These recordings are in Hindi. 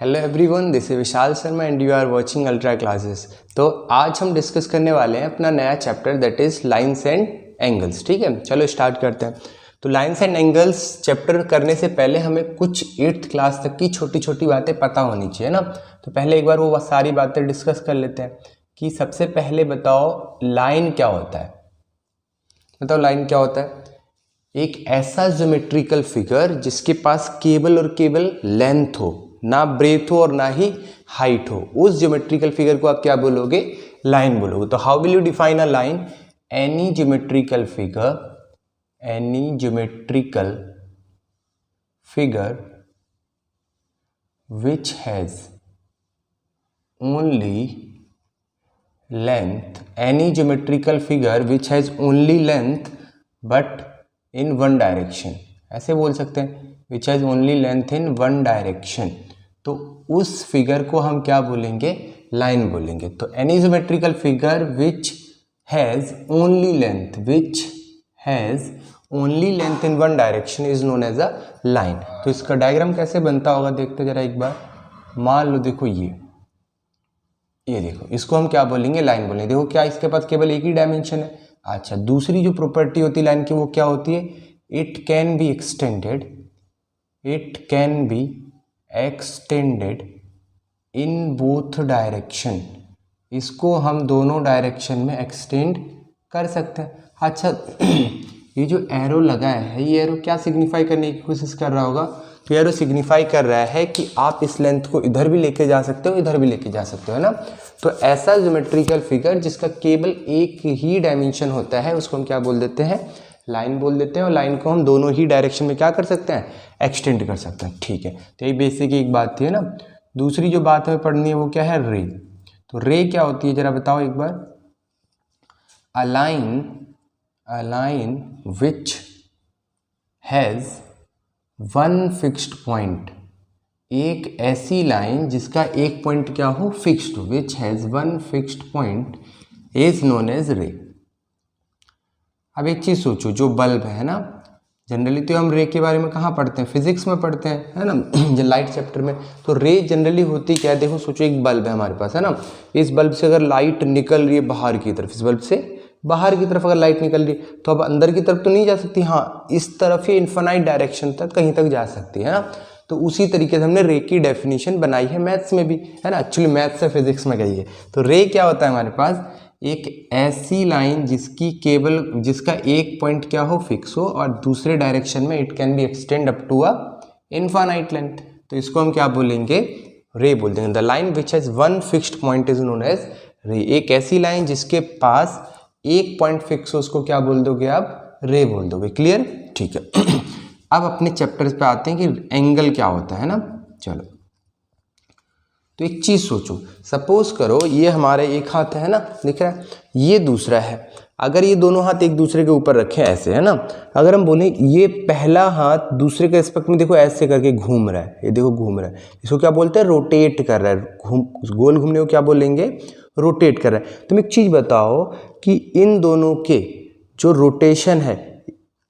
Hello everyone, this is Vishal Sharma and you are watching ultra classes. तो आज हम डिस्कस करने वाले हैं अपना नया chapter that is lines and angles. ठीक है, चलो स्टार्ट करते हैं। तो लाइंस एंड एंगल्स चैप्टर करने से पहले हमें कुछ 8th क्लास तक की छोटी छोटी बातें पता होनी चाहिए ना। तो पहले एक बार वो सारी बातें डिस्कस कर लेते हैं कि सबसे पहले बताओ लाइन क्या होता है। बताओ लाइन क्या होता है। एक ऐसा ज्योमेट्रिकल फिगर जिसके पास केवल और केवल लेंथ हो, ना ब्रेथ हो और ना ही हाइट हो, उस ज्योमेट्रिकल फिगर को आप क्या बोलोगे? लाइन बोलोगे। तो how will you define a line? Any geometrical figure which has only length, any geometrical figure which has only length but in one direction, ऐसे बोल सकते हैं, which has only length in one direction। तो उस फिगर को हम क्या बोलेंगे? लाइन बोलेंगे। तो any geometrical figure which has only length in one direction is known as a line। तो इसका डायग्राम कैसे बनता होगा देखते जरा एक बार। मान लो देखो ये देखो, इसको हम क्या बोलेंगे? लाइन बोलेंगे। देखो क्या इसके पास केवल एक ही डायमेंशन है। अच्छा, दूसरी जो प्रॉपर्टी होती है लाइन की वो क्या होती है? It can be extended in both direction. इसको हम दोनों डायरेक्शन में एक्सटेंड कर सकते हैं। अच्छा ये जो एरो लगा है, ये एरो क्या सिग्निफाई करने की कोशिश कर रहा होगा? तो एरो सिग्निफाई कर रहा है कि आप इस लेंथ को इधर भी लेके जा सकते हो, इधर भी लेके जा सकते हो, है ना। तो ऐसा ज्योमेट्रिकल फिगर जिसका केवल एक ही डायमेंशन होता है उसको हम क्या बोल देते हैं? लाइन बोल देते हैं। और लाइन को हम दोनों ही डायरेक्शन में क्या कर सकते हैं? एक्सटेंड कर सकते हैं। ठीक है, तो ये बेसिक एक बात थी, है ना। दूसरी जो बात हमें पढ़नी है वो क्या है? रे। तो रे क्या होती है जरा बताओ एक बार। A line which has one fixed point, एक ऐसी लाइन जिसका एक पॉइंट क्या हो? फिक्स्ड हो। Which has one fixed point is known as ray. अब एक चीज सोचो, जो बल्ब है ना, जनरली तो हम रे के बारे में कहाँ पढ़ते हैं? फिजिक्स में पढ़ते हैं, है ना, लाइट चैप्टर में। तो रे जनरली होती क्या है? देखो सोचो, एक बल्ब है हमारे पास, है ना। इस बल्ब से अगर लाइट निकल रही है बाहर की तरफ, इस बल्ब से बाहर की तरफ अगर लाइट निकल रही है तो अब अंदर की तरफ तो नहीं जा सकती, हाँ इस तरफ ही इन्फिनाइट डायरेक्शन तक कहीं तक जा सकती है ना। तो उसी तरीके से हमने रे की डेफिनेशन बनाई है मैथ्स में भी, है ना। एक्चुअली मैथ्स से फिजिक्स में गई है। तो रे क्या होता है हमारे पास? एक ऐसी लाइन जिसका एक पॉइंट क्या हो? फिक्स हो, और दूसरे डायरेक्शन में it can be extend up to a infinite length. तो इसको हम क्या बोलेंगे? रे बोल देंगे। The line which has one fixed point is known as ray. एक ऐसी लाइन जिसके पास एक पॉइंट फिक्स हो उसको क्या बोल दोगे आप? रे बोल दोगे। क्लियर? ठीक है। अब अपने चैप्टर्स पे आते हैं कि एंगल क्या होता है ना। चलो, तो एक चीज सोचो, सपोज करो ये हमारे एक हाथ है ना, दिख रहा है, ये दूसरा है। अगर ये दोनों हाथ एक दूसरे के ऊपर रखे ऐसे, है ना, अगर हम बोलें ये पहला हाथ दूसरे के रिस्पेक्ट में देखो ऐसे करके घूम रहा है, ये देखो घूम रहा है, इसको क्या बोलते हैं? रोटेट कर रहा है। गोल घूमने को क्या बोलेंगे? रोटेट कर रहा है। तुम एक चीज बताओ कि इन दोनों के जो रोटेशन है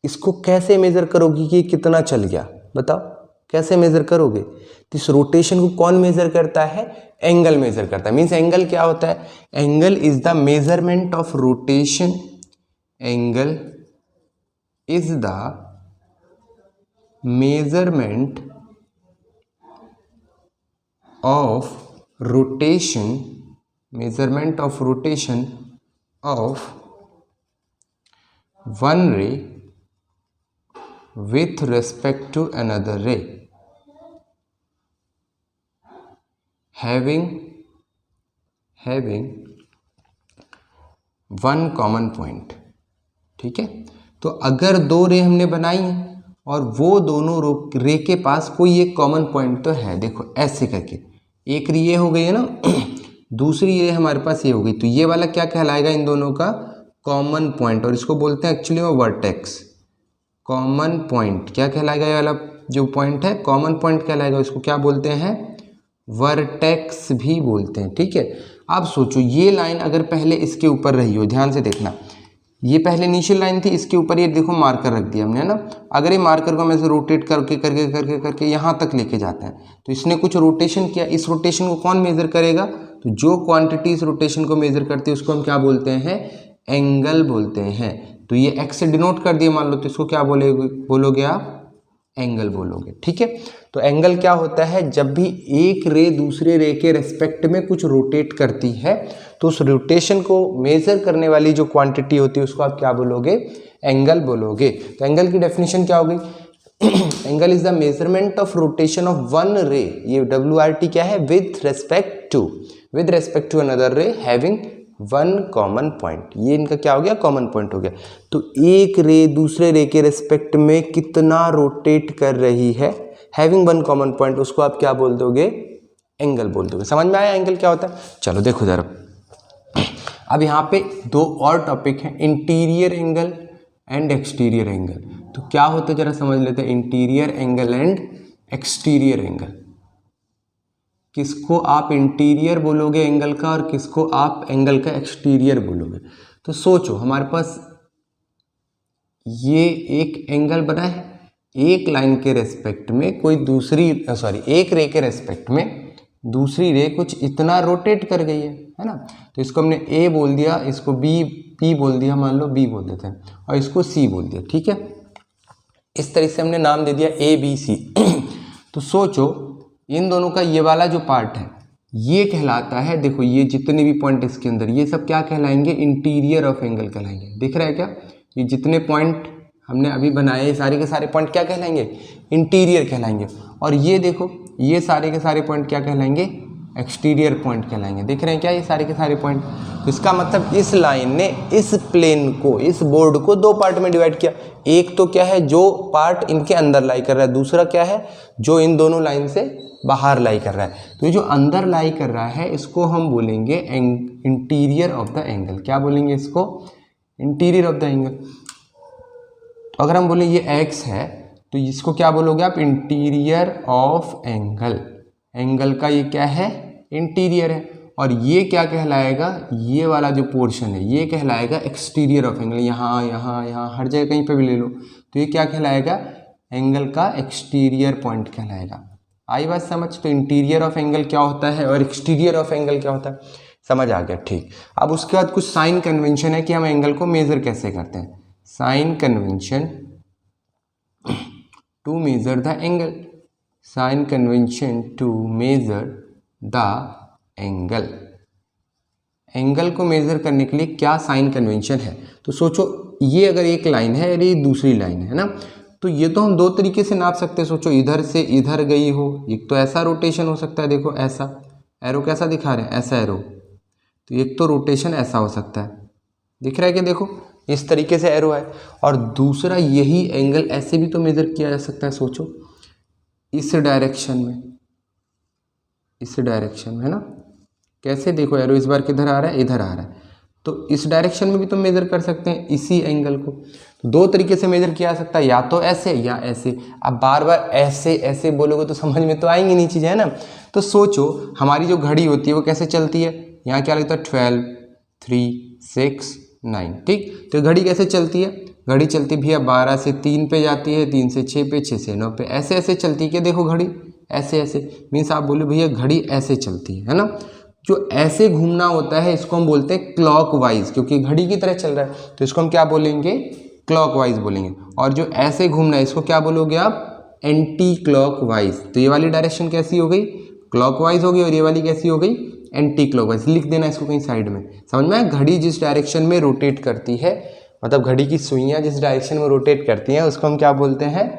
इसको कैसे मेजर करोगी कि कितना चल गया? बताओ कैसे मेजर करोगे? तो इस रोटेशन को कौन मेजर करता है? एंगल मेजर करता है। मीन्स एंगल क्या होता है? Angle is the measurement of rotation. Angle is the measurement of rotation of one ray with respect to another ray having one common point। ठीक है, तो अगर दो रे हमने बनाई है और वो दोनों रे के पास कोई एक कॉमन पॉइंट तो है, देखो ऐसे करके, एक रे ये हो गई है ना, दूसरी ये हमारे पास ये हो गई, तो ये वाला क्या कहलाएगा? इन दोनों का कॉमन पॉइंट, और इसको बोलते हैं एक्चुअली वो वर्टेक्स। कॉमन पॉइंट क्या कहलाएगा? ये वाला जो पॉइंट है कॉमन पॉइंट कहलाएगा। इसको क्या बोलते हैं? वर्टेक्स भी बोलते हैं। ठीक है, अब सोचो ये लाइन अगर पहले इसके ऊपर रही हो, ध्यान से देखना, ये पहले इनिशियल लाइन थी, इसके ऊपर ये देखो मार्कर रख दिया हमने, है ना। अगर ये मार्कर को हम ऐसे रोटेट करके करके करके करके यहाँ तक लेके जाते हैं तो इसने कुछ रोटेशन किया। इस रोटेशन को कौन मेजर करेगा? तो जो क्वांटिटी इस रोटेशन को मेजर करती है उसको हम क्या बोलते हैं? एंगल बोलते हैं। तो ये एक्स से डिनोट कर दिया मान लो, तो इसको क्या बोलोगे आप? एंगल बोलोगे, ठीक है। तो एंगल क्या होता है? जब भी एक रे दूसरे रे के रेस्पेक्ट में कुछ रोटेट करती है तो उस रोटेशन को मेजर करने वाली जो क्वांटिटी होती है उसको आप क्या बोलोगे? एंगल बोलोगे। तो एंगल की डेफिनेशन क्या हो गई? Angle is the measurement of rotation of one ray, ये WRT क्या है? With respect to another ray having one common point. ये इनका क्या हो गया? कॉमन पॉइंट हो गया। तो एक रे दूसरे रे के रेस्पेक्ट में कितना रोटेट कर रही है, हैविंग वन कॉमन पॉइंट, उसको आप क्या बोल दोगे? एंगल बोल दोगे। समझ में आया एंगल क्या होता है? चलो देखो जरा, अब यहाँ पे दो और टॉपिक हैं, interior angle and exterior angle. तो क्या होता है जरा समझ लेते हैं, interior angle and exterior angle. किसको आप इंटीरियर बोलोगे एंगल का और किसको आप एंगल का एक्सटीरियर बोलोगे? तो सोचो, हमारे पास ये एक एंगल बना है, एक लाइन के रेस्पेक्ट में कोई दूसरी एक रे के रेस्पेक्ट में दूसरी रे कुछ इतना रोटेट कर गई है ना। तो इसको हमने ए बोल दिया, इसको बी पी बोल दिया, मान लो बी बोल देते हैं, और इसको सी बोल दिया, ठीक है। इस तरह से हमने नाम दे दिया ए बी सी। तो सोचो इन दोनों का ये वाला जो पार्ट है ये कहलाता है, देखो ये जितने भी पॉइंट इसके अंदर, ये सब क्या कहलाएंगे? इंटीरियर ऑफ एंगल कहलाएंगे। दिख रहा है क्या? ये जितने पॉइंट हमने अभी बनाए सारे के सारे पॉइंट क्या कहलाएंगे? इंटीरियर कहलाएंगे। और ये देखो ये सारे के सारे पॉइंट क्या कहलाएंगे? एक्सटीरियर पॉइंट कहलाएंगे। दिख रहे हैं क्या ये सारे के सारे पॉइंट? तो इसका मतलब इस लाइन ने इस प्लेन को, इस बोर्ड को दो पार्ट में डिवाइड किया। एक तो क्या है जो पार्ट इनके अंदर लाई कर रहा है, दूसरा क्या है जो इन दोनों लाइन से बाहर लाई कर रहा है। तो ये जो अंदर लाई कर रहा है इसको हम बोलेंगे इंटीरियर ऑफ द एंगल। क्या बोलेंगे इसको? Interior of the angle. तो अगर हम बोले ये एक्स है तो इसको क्या बोलोगे आप? Interior of angle. एंगल का ये क्या है? इंटीरियर है। और ये क्या कहलाएगा? ये वाला जो पोर्शन है ये कहलाएगा एक्सटीरियर ऑफ एंगल। यहाँ यहाँ यहाँ हर जगह कहीं पे भी ले लो तो ये क्या कहलाएगा? एंगल का एक्सटीरियर पॉइंट कहलाएगा। आई बात समझ? तो इंटीरियर ऑफ एंगल क्या होता है और एक्सटीरियर ऑफ एंगल क्या होता है, समझ आ गया? ठीक। अब उसके बाद कुछ साइन कन्वेंशन है कि हम एंगल को मेजर कैसे करते हैं। Sign convention to measure the angle. Sign convention to measure the angle. Angle को मेजर करने के लिए क्या साइन कन्वेंशन है? तो सोचो ये अगर एक लाइन है और ये दूसरी लाइन है ना, तो ये तो हम दो तरीके से नाप सकते हैं। सोचो इधर से इधर गई हो, एक तो ऐसा रोटेशन हो सकता है, देखो ऐसा एरो कैसा दिखा रहे हैं, ऐसा एरो। तो एक तो रोटेशन ऐसा हो सकता है, दिख रहा है कि देखो इस तरीके से एरो है। और दूसरा यही एंगल ऐसे भी तो मेजर किया जा सकता है। सोचो इस डायरेक्शन में, इस डायरेक्शन में है ना, कैसे देखो एरो इस बार किधर आ रहा है? इधर आ रहा है। तो इस डायरेक्शन में भी तो मेजर कर सकते हैं इसी एंगल को। तो दो तरीके से मेजर किया जा सकता है, या तो ऐसे या ऐसे। अब बार बार ऐसे ऐसे बोलोगे तो समझ में तो आएंगी नहीं चीज़ें, है ना। तो सोचो हमारी जो घड़ी होती है वो कैसे चलती है, यहाँ क्या लगता है 12, 3, 6, 9, ठीक। तो घड़ी कैसे चलती है? घड़ी चलती भैया 12 से 3 पे जाती है, 3 से 6 पे, 6 से 9 पे, ऐसे ऐसे चलती है। क्या देखो घड़ी ऐसे ऐसे, मीन्स आप बोले भैया घड़ी ऐसे चलती है ना। जो ऐसे घूमना होता है इसको हम बोलते हैं क्लॉकवाइज, क्योंकि घड़ी की तरह चल रहा है तो इसको हम क्या बोलेंगे? क्लॉकवाइज बोलेंगे। और जो ऐसे घूमना है इसको क्या बोलोगे आप? Anti clockwise. तो ये वाली डायरेक्शन कैसी हो गई? क्लॉकवाइज हो गई, और ये वाली कैसी हो गई? Anti clockwise. लिख देना इसको कहीं साइड में। समझ में आया? घड़ी जिस डायरेक्शन में रोटेट करती है, मतलब घड़ी की सुइयाँ जिस डायरेक्शन में रोटेट करती हैं उसको हम क्या बोलते हैं?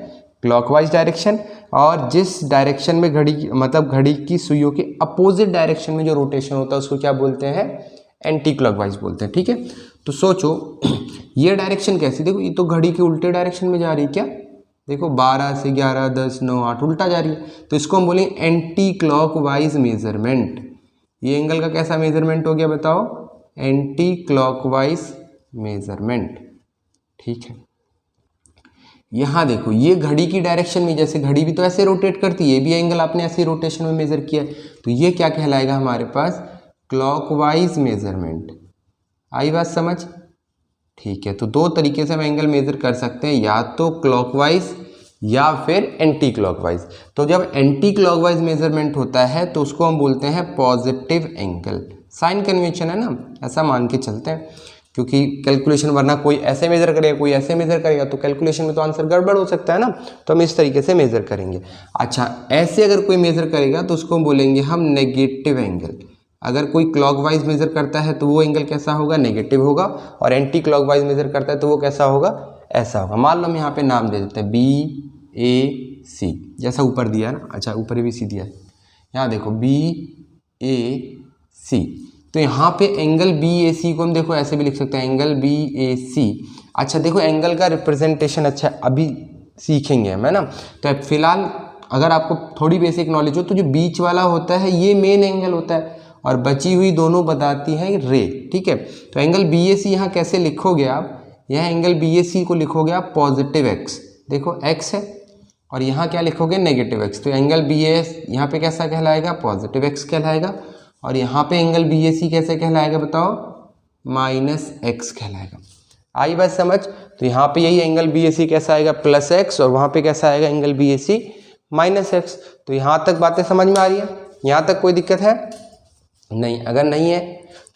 Clockwise direction. और जिस डायरेक्शन में घड़ी मतलब घड़ी की सुइयों के अपोजिट डायरेक्शन में जो रोटेशन होता है उसको क्या बोलते हैं? एंटी क्लॉकवाइज बोलते हैं, ठीक है। तो सोचो ये डायरेक्शन कैसी, देखो ये तो घड़ी के उल्टे डायरेक्शन में जा रही है। क्या देखो 12 से 11, 10, 9, 8 उल्टा जा रही है। तो इसको हम बोलेंगे एंटी क्लॉकवाइज मेजरमेंट। ये एंगल का कैसा मेजरमेंट हो गया बताओ? एंटी क्लॉकवाइज मेजरमेंट, ठीक है। यहाँ देखो ये घड़ी की डायरेक्शन में, जैसे घड़ी भी तो ऐसे रोटेट करती है, ये भी एंगल आपने ऐसे रोटेशन में मेजर किया है, तो ये क्या कहलाएगा हमारे पास? Clockwise measurement. आई बात समझ? ठीक है, तो दो तरीके से हम एंगल मेजर कर सकते हैं, या तो क्लॉकवाइज या फिर एंटी क्लॉकवाइज। तो जब एंटी क्लॉकवाइज मेजरमेंट होता है तो उसको हम बोलते हैं पॉजिटिव एंगल। साइन कन्वेंशन है ना, ऐसा मान के चलते हैं, क्योंकि कैलकुलेशन, वरना कोई ऐसे मेजर करेगा कोई ऐसे मेजर करेगा तो कैलकुलेशन में तो आंसर गड़बड़ हो सकता है ना, तो हम इस तरीके से मेजर करेंगे। अच्छा, ऐसे अगर कोई मेजर करेगा तो उसको बोलेंगे हम नेगेटिव एंगल। अगर कोई क्लॉकवाइज मेजर करता है तो वो एंगल कैसा होगा, नेगेटिव होगा, और एंटी क्लॉकवाइज मेजर करता है तो वो कैसा होगा, ऐसा होगा। मान लो हम यहाँ पे नाम दे देते हैं BAC, जैसा ऊपर दिया है ना। अच्छा, ऊपर भी सी दिया है, यहाँ देखो BAC। तो यहाँ पे एंगल BAC को हम देखो ऐसे भी लिख सकते हैं, एंगल BAC। अच्छा देखो, एंगल का रिप्रेजेंटेशन अच्छा अभी सीखेंगे हम, है ना। तो फिलहाल अगर आपको थोड़ी बेसिक नॉलेज हो तो जो बीच वाला होता है ये मेन एंगल होता है, और बची हुई दोनों बताती हैं रे, ठीक है। तो एंगल BAC यहाँ कैसे लिखोगे आप, यह एंगल BAC को लिखोगे आप पॉजिटिव x, देखो x है, और यहाँ क्या लिखोगे, नेगेटिव x। तो एंगल BAS यहाँ पे कैसा कहलाएगा, पॉजिटिव x कहलाएगा, और यहाँ पे एंगल BAC कैसे कहलाएगा बताओ, -x कहलाएगा। आई बात समझ। तो यहाँ पे यही एंगल BAC कैसा आएगा, +x, और वहाँ पे कैसा आएगा एंगल BAC -x। तो यहाँ तक बातें समझ में आ रही है, यहाँ तक कोई दिक्कत है नहीं? अगर नहीं है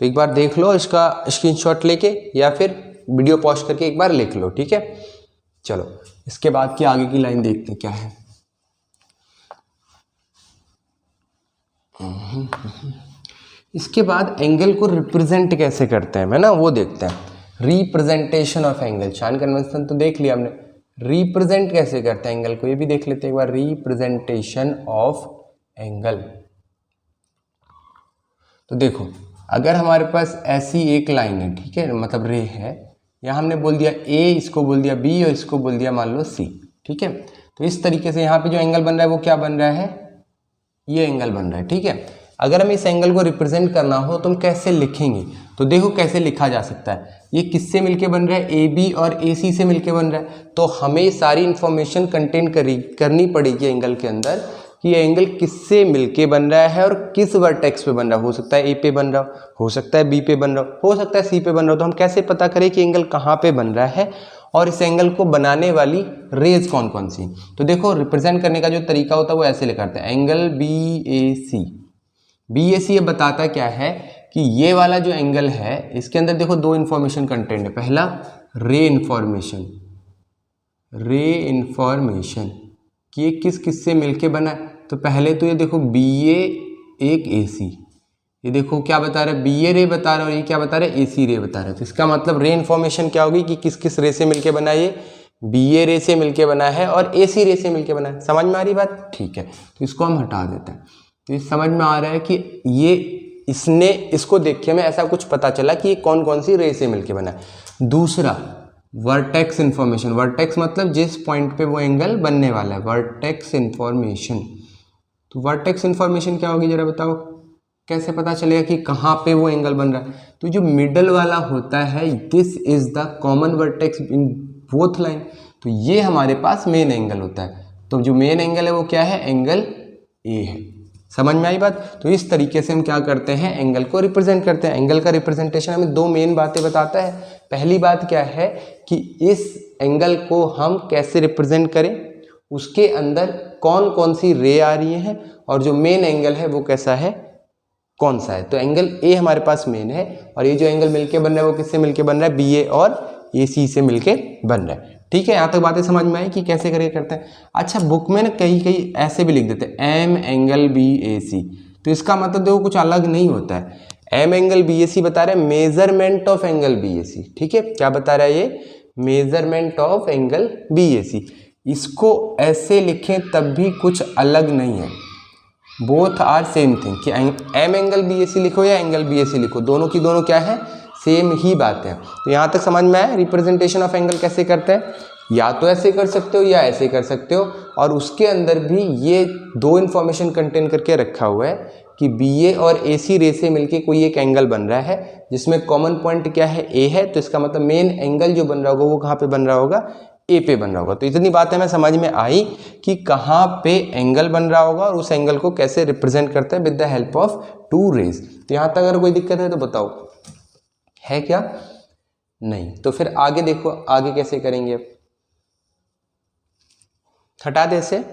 तो एक बार देख लो, इसका स्क्रीनशॉट लेके या फिर वीडियो पॉज करके एक बार लिख लो, ठीक है। चलो इसके बाद की आगे की लाइन देखते हैं क्या है। इसके बाद एंगल को रिप्रेजेंट कैसे करते हैं, है ना, वो देखते हैं। Representation of angle, sign convention तो देख लिया हमने, रिप्रेजेंट कैसे करते हैं एंगल को ये भी देख लेते हैं एक बार। रिप्रेजेंटेशन ऑफ एंगल, तो देखो अगर हमारे पास ऐसी एक लाइन है, ठीक है, मतलब रे है, यहाँ हमने बोल दिया A, इसको बोल दिया B, और इसको बोल दिया मान लो C, ठीक है। तो इस तरीके से यहाँ पे जो एंगल बन रहा है वो क्या बन रहा है, ये एंगल बन रहा है, ठीक है। अगर हमें इस एंगल को रिप्रेजेंट करना हो तो हम कैसे लिखेंगे, तो देखो कैसे लिखा जा सकता है। ये किससे मिलके बन रहा है, AB और AC से मिलके बन रहा है, तो हमें सारी इंफॉर्मेशन कंटेन करनी पड़ेगी एंगल के अंदर कि ये एंगल किससे मिलके बन रहा है और किस वर्टेक्स पे बन रहा है। हो सकता है A पे बन रहा हो सकता है B पे बन रहा हो सकता है C पे बन रहा हो। तो हम कैसे पता करें कि एंगल कहाँ पे बन रहा है और इस एंगल को बनाने वाली रेज कौन कौन सी। तो देखो रिप्रेजेंट करने का जो तरीका होता है वो ऐसे लिखा जाता है, एंगल BAC ये बताता क्या है कि ये वाला जो एंगल है इसके अंदर देखो दो इन्फॉर्मेशन कंटेंट है। पहला रे इन्फॉर्मेशन कि ये किस किस से मिलके बना है। तो पहले तो ये देखो BA एक AC, ये देखो क्या बता रहा है, BA रे बता रहा है और ये क्या बता रहा है, AC रे बता रहा है। तो इसका मतलब रे इन्फॉर्मेशन क्या होगी कि किस किस रे से मिलके बना है, ये BA रे से मिलके बना है और AC रे से मिलके बना है। समझ में आ रही बात, ठीक है। तो इसको हम हटा देते हैं। तो ये समझ में आ रहा है कि ये इसको देख के हमें ऐसा कुछ पता चला कि ये कौन कौन सी रे से मिलके बना है। दूसरा वर्टेक्स इन्फॉर्मेशन, वर्टेक्स मतलब जिस पॉइंट पे वो एंगल बनने वाला है, वर्टेक्स इन्फॉर्मेशन। तो वर्टेक्स इन्फॉर्मेशन क्या होगी जरा बताओ, कैसे पता चलेगा कि कहाँ पे वो एंगल बन रहा है। तो जो मिडल वाला होता है, this is the common vertex in both line. तो ये हमारे पास मेन एंगल होता है। तो जो मेन एंगल है वो क्या है, एंगल A है। समझ में आई बात। तो इस तरीके से हम क्या करते हैं, एंगल को रिप्रेजेंट करते हैं। एंगल का रिप्रेजेंटेशन हमें दो मेन बातें बताता है। पहली बात क्या है कि इस एंगल को हम कैसे रिप्रेजेंट करें, उसके अंदर कौन कौन सी रे आ रही हैं, और जो मेन एंगल है वो कैसा है, कौन सा है। तो एंगल A हमारे पास मेन है, और ये जो एंगल मिलके बन रहा है वो किससे मिलके बन रहा है, BA और AC से मिलके बन रहा है। ठीक है, यहाँ तक बातें समझ में आई कि कैसे करके करते हैं। अच्छा, बुक में ना कहीं कहीं ऐसे भी लिख देते हैं M एंगल BAC। तो इसका मतलब देखो कुछ अलग नहीं होता है। M एंगल BAC बता रहा है मेजरमेंट ऑफ एंगल BAC। ठीक है, क्या बता रहा है ये, मेजरमेंट ऑफ एंगल BAC। इसको ऐसे लिखें तब भी कुछ अलग नहीं है, बोथ आर सेम थिंग। कि M एंगल BAC लिखो या एंगल BAC लिखो, दोनों की दोनों क्या है, सेम ही बात है। तो यहाँ तक समझ में आया रिप्रेजेंटेशन ऑफ एंगल कैसे करते हैं। या तो ऐसे कर सकते हो या ऐसे कर सकते हो, और उसके अंदर भी ये दो इन्फॉर्मेशन कंटेन करके रखा हुआ है कि BA और AC रे से मिलके कोई एक एंगल बन रहा है जिसमें कॉमन पॉइंट क्या है, A है। तो इसका मतलब मेन एंगल जो बन रहा होगा वो कहाँ पे बन रहा होगा, A पे बन रहा होगा। तो इतनी बातें हमें समझ में आई कि कहाँ पे एंगल बन रहा होगा और उस एंगल को कैसे रिप्रेजेंट करते हैं with the help of two rays. तो यहाँ तक अगर कोई दिक्कत है तो बताओ, है क्या। नहीं। तो फिर आगे देखो, आगे कैसे करेंगे, हटा दे इसे।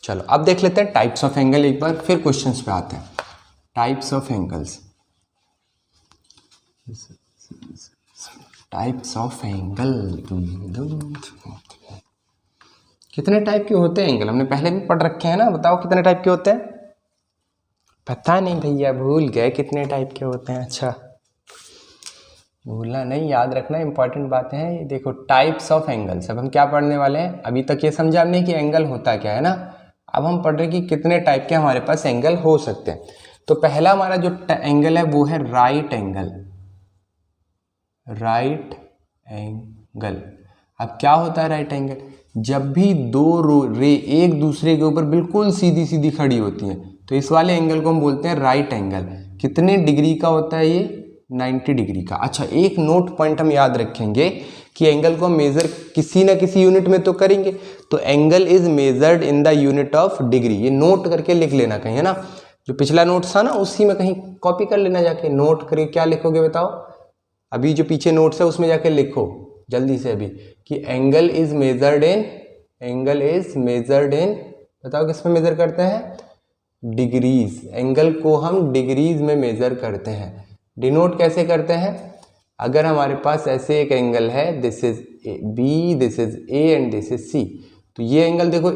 चलो अब देख लेते हैं टाइप्स ऑफ एंगल एक बार, फिर क्वेश्चंस पे आते हैं। Types of angles, types of angle. कितने टाइप के होते हैं एंगल, हमने पहले भी पढ़ रखे हैं ना, बताओ कितने टाइप के होते हैं। पता नहीं भैया, भूल गए कितने टाइप के होते हैं। अच्छा, भूलना नहीं, याद रखना, इंपॉर्टेंट बातें हैं ये। देखो टाइप्स ऑफ एंगल्स, अब हम क्या पढ़ने वाले हैं, अभी तक ये समझा हमने कि एंगल होता क्या है ना, अब हम पढ़ रहे हैं कि कितने टाइप के हमारे पास एंगल हो सकते हैं। तो पहला हमारा जो एंगल है वो है राइट एंगल। राइट एंगल, अब क्या होता है राइट एंगल, जब भी दो रे एक दूसरे के ऊपर बिल्कुल सीधी सीधी खड़ी होती हैं, तो इस वाले एंगल को हम बोलते हैं राइट एंगल। कितने डिग्री का होता है ये, 90 डिग्री का। अच्छा, एक नोट पॉइंट हम याद रखेंगे कि एंगल को मेजर किसी ना किसी यूनिट में तो करेंगे, तो angle is measured in the unit of degree. ये नोट करके लिख लेना कहीं, है ना, जो पिछला नोट था ना उसी में कहीं कॉपी कर लेना, जाके नोट करके क्या लिखोगे बताओ, अभी जो पीछे नोट्स है उसमें जाके लिखो जल्दी से अभी कि angle is measured in, angle is measured in, बताओ किस में मेजर करते हैं, डिग्रीज। एंगल को हम डिग्रीज में मेजर करते हैं। डिनोट कैसे करते हैं, अगर हमारे पास ऐसे एक एंगल है, this is B, this is A and this is C, तो ये एंगल देखो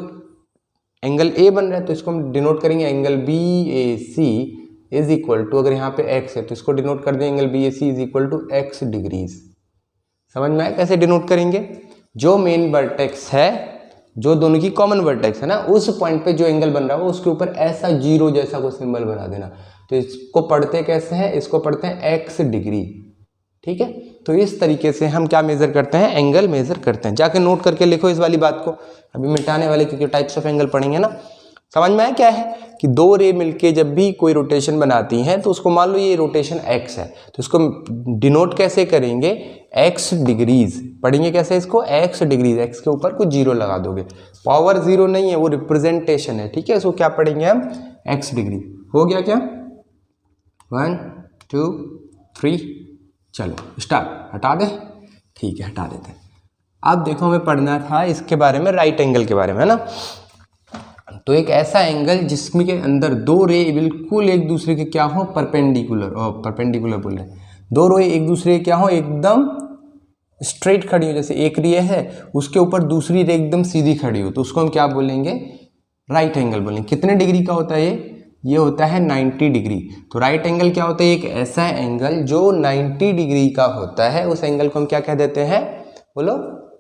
एंगल ए बन रहा है, तो इसको हम डिनोट करेंगे angle B A C is equal to, अगर यहाँ पे x है तो इसको डिनोट कर देंगे angle B A C is equal to x degrees. समझ में आया कैसे डिनोट करेंगे, जो मेन वर्टेक्स है, जो दोनों की कॉमन वर्टेक्स है ना, उस पॉइंट पे जो एंगल बन रहा है वो उसके ऊपर ऐसा जीरो जैसा कोई सिंबल बना देना। तो इसको पढ़ते कैसे हैं, इसको पढ़ते हैं x डिग्री, ठीक है। तो इस तरीके से हम क्या मेजर करते हैं, एंगल मेजर करते हैं। जाके नोट करके लिखो इस वाली बात को, अभी मिटाने वाले क्योंकि टाइप्स ऑफ एंगल पढ़ेंगे ना। समझ में आया क्या है कि दो रे मिलके जब भी कोई रोटेशन बनाती हैं, तो उसको मान लो ये रोटेशन x है, तो इसको डिनोट कैसे करेंगे, x डिग्रीज। पढ़ेंगे कैसे इसको, x डिग्रीज, x के ऊपर कुछ जीरो लगा दोगे, पावर जीरो नहीं है वो रिप्रेजेंटेशन है, ठीक है। इसको क्या पढ़ेंगे हम, x डिग्री। हो गया क्या, 1 2 3, चलो स्टार्ट, हटा दे, ठीक है हटा देते हैं। अब देखो हमें पढ़ना था इसके बारे में, राइट एंगल के बारे में, है ना। तो एक ऐसा एंगल जिसमें के अंदर दो रे बिल्कुल एक दूसरे के क्या हो, परपेंडिकुलर, और परपेंडिकुलर बोल रहे हैं, दो रे एक दूसरे के क्या हो, एकदम स्ट्रेट खड़ी हो, जैसे एक रे है उसके ऊपर दूसरी रे एकदम सीधी खड़ी हो, तो उसको हम क्या बोलेंगे, राइट एंगल बोलेंगे। कितने डिग्री का होता है ये होता है 90 डिग्री। तो राइट एंगल क्या होता है, एक ऐसा एंगल जो 90 डिग्री का होता है, उस एंगल को हम क्या कह देते हैं, बोलो,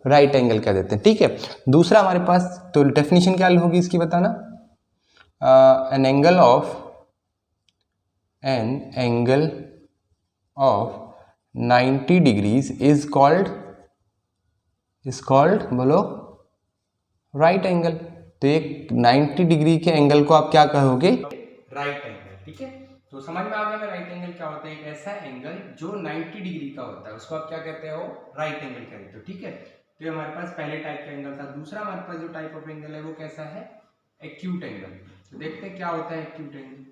राइट एंगल कह देते हैं, ठीक है। दूसरा हमारे पास, तो डेफिनेशन क्या होगी इसकी बताना, an angle of 90 degrees is called बोलो राइट एंगल। तो एक 90 डिग्री के एंगल को आप क्या कहोगे, राइट एंगल, ठीक है। तो समझ में आ गया मैं राइट एंगल क्या होता है, एक ऐसा एंगल जो 90 डिग्री का होता है उसको आप क्या कहते हो, राइट एंगल कहते हो, ठीक है। तो ये हमारे पास पहले टाइप का एंगल था। दूसरा हमारे पास जो टाइप ऑफ एंगल है वो कैसा है, एक्यूट एंगल। तो देखते हैं क्या होता है एक्यूट एंगल।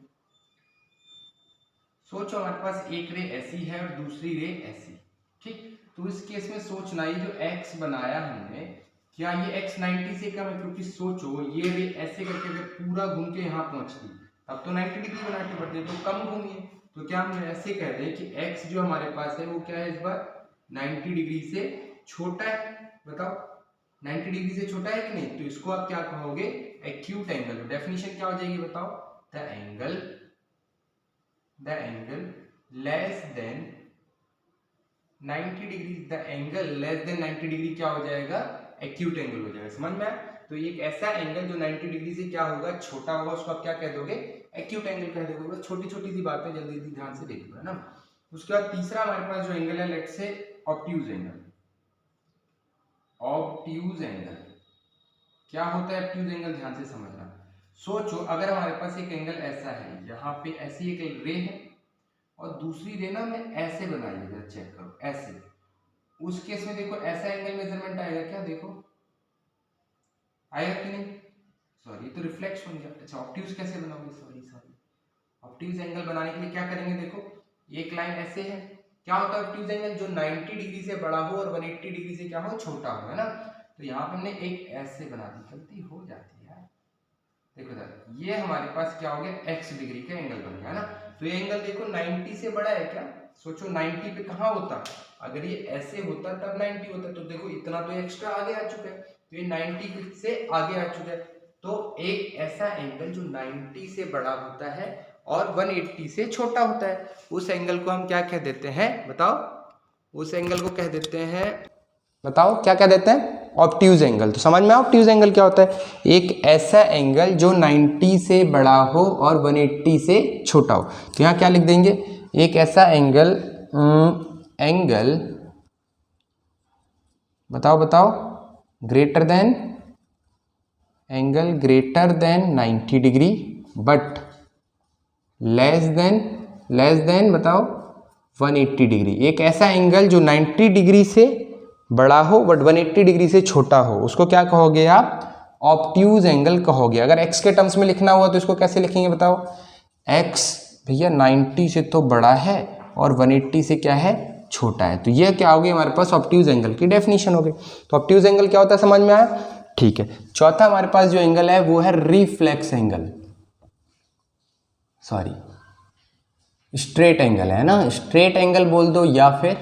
सोचो हमारे पास एक रे ऐसी है और दूसरी रे ऐसी, ठीक। तो इस केस में सोचना ये जो x बनाया हमने, क्या ये x 90 से कम है, क्योंकि सोचो ये रे ऐसे करके अगर पूरा घूम के यहाँ पहुंचती तब तो 90 डिग्री बनानी पड़ती है, तो कम घूमी है। तो क्या हम ऐसे कह दें कि x जो हमारे पास है वो क्या है, इस बार 90 डिग्री से छोटा है। बताओ 90 डिग्री से छोटा है कि नहीं, तो इसको आप क्या कहोगे, एक्यूट एंगल। डेफिनेशन क्या हो जाएगी बताओ, the angle less than 90 degree, the angle less than 90 degree क्या हो जाएगा, एक्यूट एंगल हो जाएगा। समझ में आया। तो एक ऐसा एंगल जो 90 डिग्री से क्या होगा, छोटा होगा, उसको आप क्या कह दोगे, एक्यूट एंगल कह दोगे। छोटी छोटी सी बातें जल्दी जल्दी ध्यान से देखो, है ना। उसके बाद तीसरा हमारे पास जो एंगल है, let's say obtuse angle. Obtuse angle क्या होता है, ऑब्ट्यूज एंगल ध्यान से समझना। सोचो अगर हमारे पास एक एंगल ऐसा है, यहाँ पे ऐसी एक रे है और दूसरी रे ना मैं ऐसे बनाई है, जरा चेक करो ऐसे, उस केस में देखो ऐसा एंगल मेजरमेंट आएगा क्या, देखो आएगा कि नहीं, सॉरी तो रिफ्लेक्शन बन गया। अच्छा ऑब्ट्यूज कैसे बनाओगे, सॉरी ऑब्ट्यूज एंगल बनाने के लिए क्या करेंगे, देखो एक लाइन ऐसे है क्या होता है ऑब्ट्यूज एंगल? जो 90 डिग्री से बड़ा हो और 180 डिग्री से क्या हो, छोटा हो, है ना। तो यहाँ पे हमने एक ऐसे बना दी, गलती हो जाती है यार। देखो सर, ये हमारे पास क्या हो गया, x डिग्री का एंगल बन गया, है ना। तो ये एंगल देखो 90 से बड़ा है क्या, सोचो 90 पे कहाँ होता, अगर ये ऐसे होता तब 90 होता, तो देखो इतना तो एक्स्ट्रा आगे आ चुका है, तो ये 90 से आगे आ चुका है। तो एक ऐसा एंगल जो 90 से बड़ा होता है और 180 से छोटा होता है, उस एंगल को हम क्या कह देते हैं, बताओ? उस एंगल को कह देते हैं, बताओ क्या कह देते हैं, ऑब्ट्यूज एंगल। तो समझ में ऑब्ट्यूज एंगल क्या होता है, एक ऐसा एंगल जो 90 से बड़ा हो और 180 से छोटा हो। तो यहाँ क्या लिख देंगे, एक ऐसा एंगल, एंगल बताओ greater than, angle greater than 90 degree but less than बताओ 180 डिग्री। एक ऐसा एंगल जो 90 डिग्री से बड़ा हो बट 180 डिग्री से छोटा हो, उसको क्या कहोगे आप, ऑब्ट्यूज एंगल कहोगे। अगर x के टर्म्स में लिखना हुआ तो इसको कैसे लिखेंगे बताओ, x भैया 90 से तो बड़ा है और 180 से क्या है, छोटा है। तो ये क्या हो गया हमारे पास, ऑब्ट्यूज एंगल की डेफिनेशन हो गई। तो ऑब्ट्यूज एंगल क्या होता है, समझ में आया? ठीक है। चौथा हमारे पास जो एंगल है वो है reflex angle, sorry straight angle है ना, स्ट्रेट एंगल बोल दो या फिर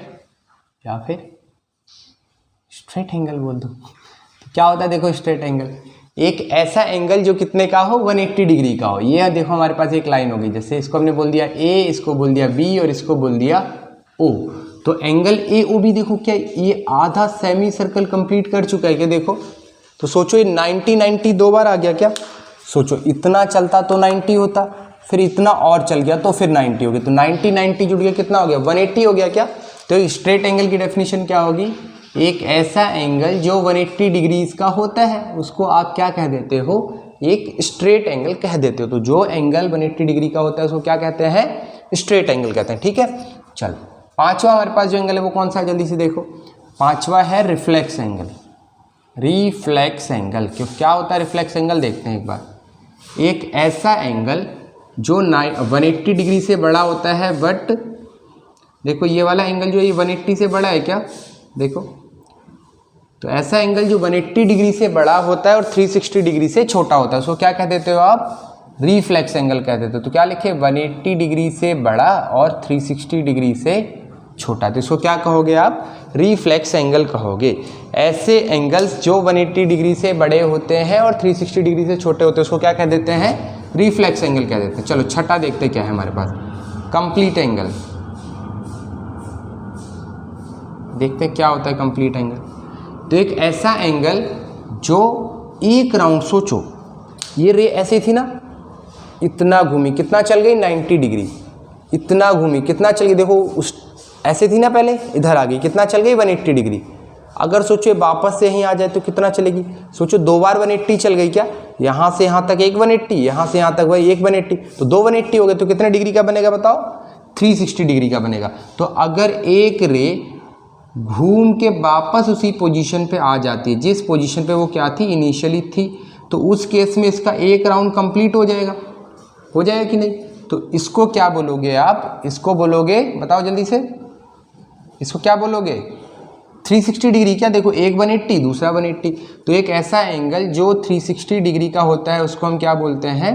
स्ट्रेट एंगल बोल दो। तो क्या होता है देखो, स्ट्रेट एंगल एक ऐसा एंगल जो कितने का हो, 180 डिग्री का हो। ये देखो हमारे पास एक लाइन होगी, जैसे इसको हमने बोल दिया A, इसको बोल दिया B और इसको बोल दिया O। तो एंगल AOB देखो क्या, ये आधा सेमी सर्कल कंप्लीट कर चुका है क्या, देखो। तो सोचो ये 90 दो बार आ गया क्या, सोचो इतना चलता तो 90 होता, फिर इतना और चल गया तो फिर 90 हो गया, तो 90 जुड़ गया, कितना हो गया, 180 हो गया क्या। तो स्ट्रेट एंगल की डेफिनेशन क्या होगी, एक ऐसा एंगल जो 180 डिग्रीज का होता है उसको आप क्या कह देते हो, एक स्ट्रेट एंगल कह देते हो। तो जो एंगल 180 डिग्री का होता है उसको क्या कहते हैं, स्ट्रेट एंगल कहते हैं, ठीक है। चलो पांचवा हमारे पास जो एंगल है वो कौन सा है, जल्दी से देखो। पांचवा है रिफ्लेक्स एंगल। रिफ्लेक्स एंगल क्यों, क्या होता है रिफ्लेक्स एंगल, देखते हैं एक बार। एक ऐसा एंगल जो 180 डिग्री से बड़ा होता है, बट देखो ये वाला एंगल जो ये 180 से बड़ा है क्या, देखो। तो ऐसा एंगल जो 180 डिग्री से बड़ा होता है और 360 डिग्री से छोटा होता है उसको क्या कह देते हो आप, रिफ्लेक्स एंगल कह देते हो। तो क्या लिखे, 180 डिग्री से बड़ा और 360 डिग्री से छोटा, तो इसको क्या कहोगे आप, रिफ्लेक्स एंगल कहोगे। ऐसे एंगल्स जो 180 डिग्री से बड़े होते हैं और 360 डिग्री से छोटे होते हैं उसको क्या कह देते हैं, रिफ्लेक्स एंगल कह देते हैं। चलो छठा देखते क्या है हमारे पास, कंप्लीट एंगल। देखते क्या होता है कंप्लीट एंगल। तो एक ऐसा एंगल जो एक राउंड, सोचो ये रे ऐसे थी ना, इतना घूमी, कितना चल गई 90 डिग्री, इतना घूमी, कितना चल गई, देखो उस ऐसे थी ना पहले, इधर आ गई, कितना चल गई 180 डिग्री। अगर सोचो वापस से यहीं आ जाए तो कितना चलेगी, सोचो दो बार 180 चल गई क्या, यहाँ से यहाँ तक एक 180, यहाँ से यहाँ तक वही एक 180, तो दो 180 हो गए, तो कितने डिग्री का बनेगा बताओ, 360 डिग्री का बनेगा। तो अगर एक रे घूम के वापस उसी पोजीशन पे आ जाती है जिस पोजीशन पे वो क्या थी, इनिशियली थी, तो उस केस में इसका एक राउंड कंप्लीट हो जाएगा कि नहीं। तो इसको क्या बोलोगे आप, इसको बोलोगे, बताओ जल्दी से, इसको क्या बोलोगे, 360 डिग्री। क्या देखो, एक 180 दूसरा 180, तो एक ऐसा एंगल जो 360 डिग्री का होता है उसको हम क्या बोलते हैं,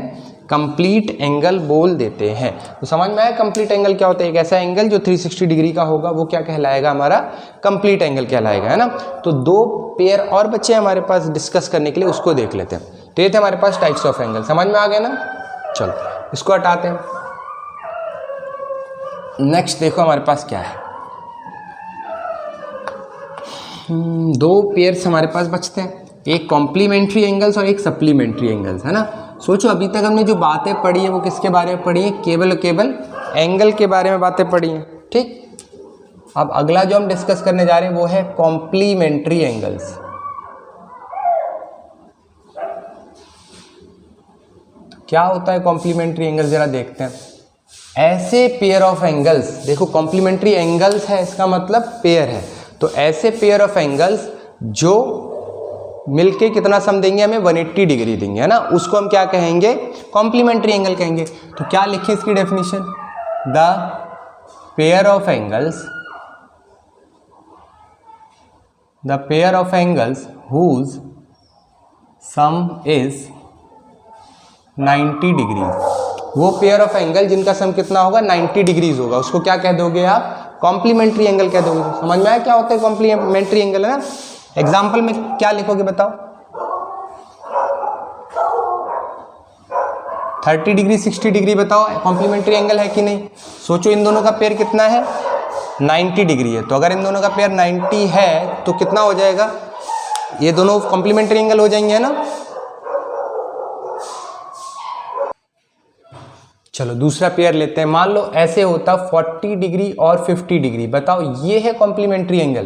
कंप्लीट एंगल बोल देते हैं। तो समझ में आया कंप्लीट एंगल क्या होता है, एक ऐसा एंगल जो 360 डिग्री का होगा वो क्या कहलाएगा, हमारा कंप्लीट एंगल कहलाएगा, है ना। तो दो पेयर और बच्चे हमारे पास डिस्कस करने के लिए, उसको देख लेते हैं। तो ये थे हमारे पास टाइप्स ऑफ एंगल, समझ में आ गया ना। चलो इसको हटाते हैं, नेक्स्ट देखो हमारे पास क्या है, दो पेयर्स हमारे पास बचते हैं, एक कॉम्प्लीमेंट्री एंगल्स और एक सप्लीमेंट्री एंगल्स, है ना। सोचो अभी तक हमने जो बातें पढ़ी है वो किसके बारे में पढ़ी है, केवल एंगल के बारे में बातें पढ़ी हैं, ठीक। अब अगला जो हम डिस्कस करने जा रहे हैं वो है कॉम्प्लीमेंट्री एंगल्स। क्या होता है कॉम्प्लीमेंट्री एंगल, जरा देखते हैं। ऐसे पेयर ऑफ एंगल्स, देखो कॉम्प्लीमेंट्री एंगल्स है, इसका मतलब पेयर है, तो ऐसे पेयर ऑफ एंगल्स जो मिलके कितना सम देंगे हमें, 180 डिग्री देंगे, है ना, उसको हम क्या कहेंगे, कॉम्प्लीमेंट्री एंगल कहेंगे। तो क्या लिखे इसकी definition, the pair of angles the pair of angles whose sum is 90 degrees, वो पेयर ऑफ एंगल जिनका सम कितना होगा 90 डिग्रीज होगा, उसको क्या कह दोगे आप? कॉम्प्लीमेंट्री एंगल कह दोगे। समझ में आया क्या होता है कॉम्प्लीमेंट्री एंगल, है ना? एग्जाम्पल में क्या लिखोगे बताओ? 30 डिग्री 60 डिग्री बताओ कॉम्प्लीमेंट्री एंगल है कि नहीं? सोचो इन दोनों का पेयर कितना है? 90 डिग्री है। तो अगर इन दोनों का पेयर 90 है तो कितना हो जाएगा? ये दोनों कॉम्प्लीमेंट्री एंगल हो जाएंगे, है ना? चलो दूसरा पेयर लेते हैं। मान लो ऐसे होता 40 डिग्री और 50 डिग्री, बताओ ये है कॉम्प्लीमेंट्री एंगल?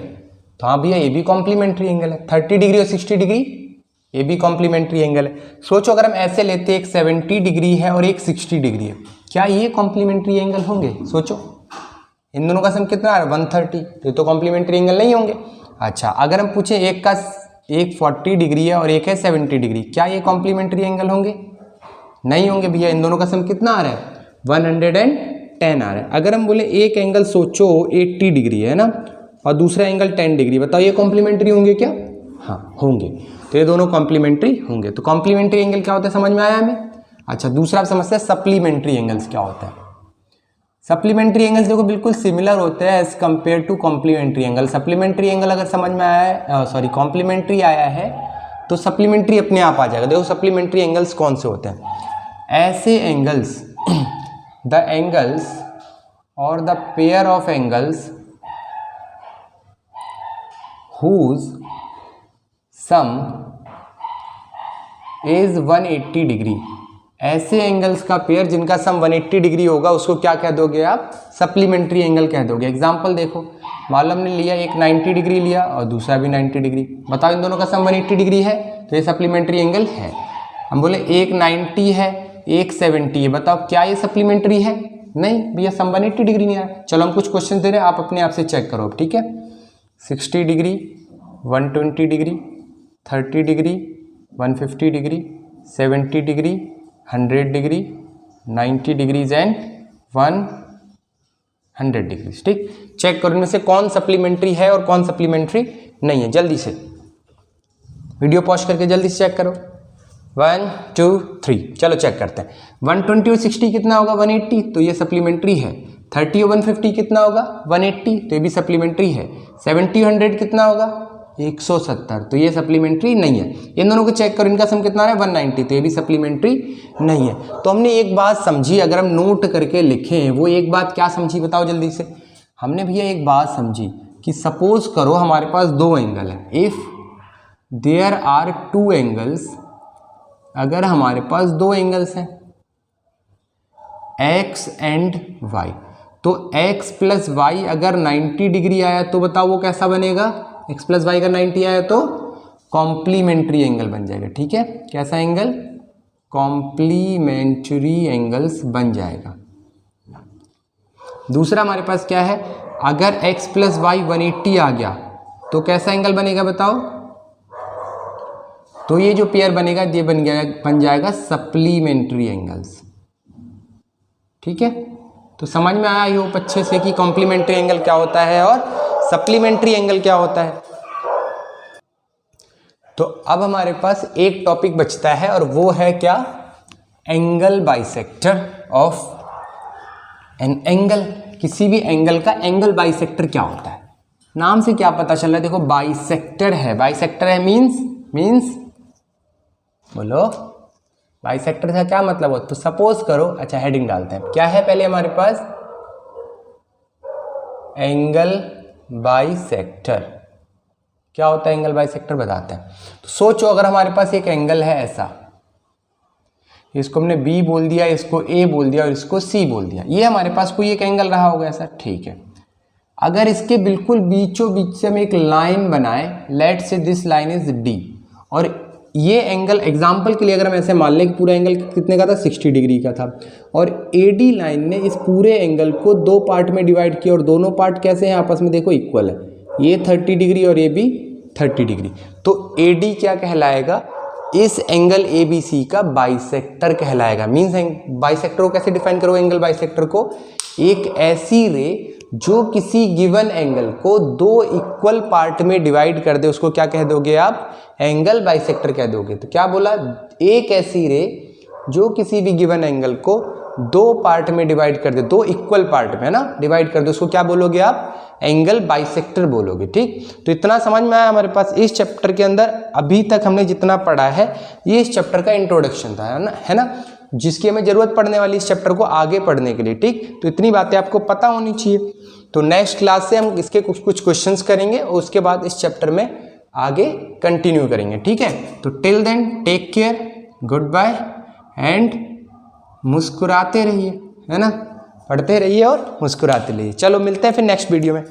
तो हाँ भैया ये भी कॉम्प्लीमेंट्री एंगल है। 30 डिग्री और 60 डिग्री ये भी कॉम्प्लीमेंट्री एंगल है। सोचो अगर हम ऐसे लेते एक 70 डिग्री है और एक 60 डिग्री है, क्या ये कॉम्प्लीमेंट्री एंगल होंगे? सोचो इन दोनों का सम कितना है? 130, ये तो कॉम्प्लीमेंट्री एंगल नहीं होंगे। अच्छा अगर हम पूछें एक 40 डिग्री है और एक है 70 डिग्री, क्या ये कॉम्प्लीमेंट्री एंगल होंगे? नहीं होंगे भैया। इन दोनों का सम कितना आ रहा है? 110 आ रहा है। अगर हम बोले एक एंगल सोचो 80 डिग्री है ना, और दूसरा एंगल 10 डिग्री, बताओ ये कॉम्प्लीमेंट्री होंगे क्या? हाँ होंगे। तो ये दोनों कॉम्प्लीमेंट्री होंगे। तो कॉम्प्लीमेंट्री एंगल क्या होता है समझ में आया हमें? अच्छा दूसरा आप समझते हैं सप्लीमेंट्री एंगल्स क्या होता है। सप्लीमेंट्री एंगल्स देखो बिल्कुल सिमिलर होते हैं as compare to complementary angle. Supplementary angle अगर समझ में आया है, सॉरी कॉम्प्लीमेंट्री आया है तो सप्लीमेंट्री अपने आप आ जाएगा। देखो सप्लीमेंट्री एंगल्स कौन से होते हैं? ऐसे एंगल्स द एंगल्स और the pair of angles whose sum is 180 degree, ऐसे एंगल्स का पेयर जिनका सम 180 डिग्री होगा उसको क्या कह दोगे आप? सप्लीमेंट्री एंगल कह दोगे। एग्जांपल देखो, मान लो हमने लिया एक 90 डिग्री लिया और दूसरा भी 90 डिग्री, बताओ इन दोनों का सम 180 डिग्री है तो ये सप्लीमेंट्री एंगल है। हम बोले एक 90 है एक 70 है, बताओ क्या ये सप्लीमेंट्री है? नहीं भैया, सम 180 डिग्री नहीं आया। चलो हम कुछ क्वेश्चन दे रहे हैं, आप अपने आप से चेक करो, ठीक है? 60 degree 120 degree 30 degree 150 degree 70 degree 100 degree 90 degrees and 100 degrees. ठीक, चेक करो इनमें से कौन सप्लीमेंट्री है और कौन सप्लीमेंट्री नहीं है। जल्दी से वीडियो पॉज करके जल्दी से चेक करो। 1 2 3 चलो चेक करते हैं। 120 और 60 कितना होगा? 180, तो ये सप्लीमेंट्री है। 30 और 150 कितना होगा? 180, तो ये भी सप्लीमेंट्री है। 70 100 कितना होगा? 170, तो ये सप्लीमेंट्री नहीं है। इन दोनों को चेक करो, इनका सम कितना है? 190, तो ये भी सप्लीमेंट्री नहीं है। तो हमने एक बात समझी, अगर हम नोट करके लिखें, वो एक बात क्या समझी बताओ जल्दी से? हमने भैया एक बात समझी कि सपोज करो हमारे पास दो एंगल है। If there are two angles, अगर हमारे पास दो एंगल्स हैं x एंड y, तो x प्लस वाई अगर 90 डिग्री आया तो बताओ वो कैसा बनेगा? x प्लस वाई अगर 90 आया तो कॉम्प्लीमेंट्री एंगल बन जाएगा। ठीक है, कैसा एंगल? कॉम्प्लीमेंट्री एंगल्स बन जाएगा। दूसरा हमारे पास क्या है? अगर x प्लस वाई 180 आ गया तो कैसा एंगल बनेगा बताओ? तो ये जो पेयर बनेगा ये बन जाएगा सप्लीमेंट्री एंगल्स। ठीक है, तो समझ में आया ये अच्छे से कि कॉम्प्लीमेंट्री एंगल क्या होता है और सप्लीमेंट्री एंगल क्या होता है। तो अब हमारे पास एक टॉपिक बचता है और वो है क्या? Angle bisector of an angle. किसी भी एंगल का एंगल बाइसेक्टर क्या होता है? नाम से क्या पता चल रहा है? देखो बाइसेक्टर है। बाइसेक्टर है मीन्स बोलो बाइसेक्टर का क्या मतलब हो? तो सपोज करो, अच्छा हेडिंग डालते हैं, क्या है पहले हमारे पास? Angle bisector. क्या होता है एंगल बाइसेक्टर बताते हैं। तो सोचो अगर हमारे पास एक एंगल है ऐसा, इसको हमने B बोल दिया, इसको A बोल दिया और इसको C बोल दिया। ये हमारे पास कोई एक एंगल रहा होगा ऐसा, ठीक है। अगर इसके बिल्कुल बीचों बीच से हम एक लाइन बनाए, लेट से दिस लाइन इज D, और ये एंगल एग्जाम्पल के लिए अगर हम ऐसे मान लें कि पूरा एंगल कितने का था? 60 डिग्री का था, और AD लाइन ने इस पूरे एंगल को दो पार्ट में डिवाइड किया, और दोनों पार्ट कैसे हैं? आपस में देखो इक्वल है, ये 30 डिग्री और ये भी 30 डिग्री। तो AD क्या कहलाएगा? इस एंगल ABC का बाइसेक्टर कहलाएगा। मीन्स बाइसेक्टर को कैसे डिफाइन करो? एंगल बाइसेक्टर को एक ऐसी रे जो किसी गिवन एंगल को दो इक्वल पार्ट में डिवाइड कर दे उसको क्या कह दोगे आप, एंगल बाइसेक्टर कह दोगे। तो क्या बोला, एक ऐसी रे जो किसी भी गिवन एंगल को दो पार्ट में डिवाइड कर दे, दो इक्वल पार्ट में है ना डिवाइड कर दे, उसको क्या बोलोगे आप, एंगल बाइसेक्टर बोलोगे। ठीक, तो इतना समझ में आया हमारे पास इस चैप्टर के अंदर। अभी तक हमने जितना पढ़ा है ये इस चैप्टर का इंट्रोडक्शन था, है ना, जिसकी हमें जरूरत पड़ने वाली इस चैप्टर को आगे पढ़ने के लिए। ठीक, तो इतनी बातें आपको पता होनी चाहिए। तो नेक्स्ट क्लास से हम इसके कुछ क्वेश्चंस करेंगे और उसके बाद इस चैप्टर में आगे कंटिन्यू करेंगे। ठीक है, तो till then take care, good bye and मुस्कुराते रहिए, है ना, पढ़ते रहिए और मुस्कुराते रहिए। चलो मिलते हैं फिर नेक्स्ट वीडियो में।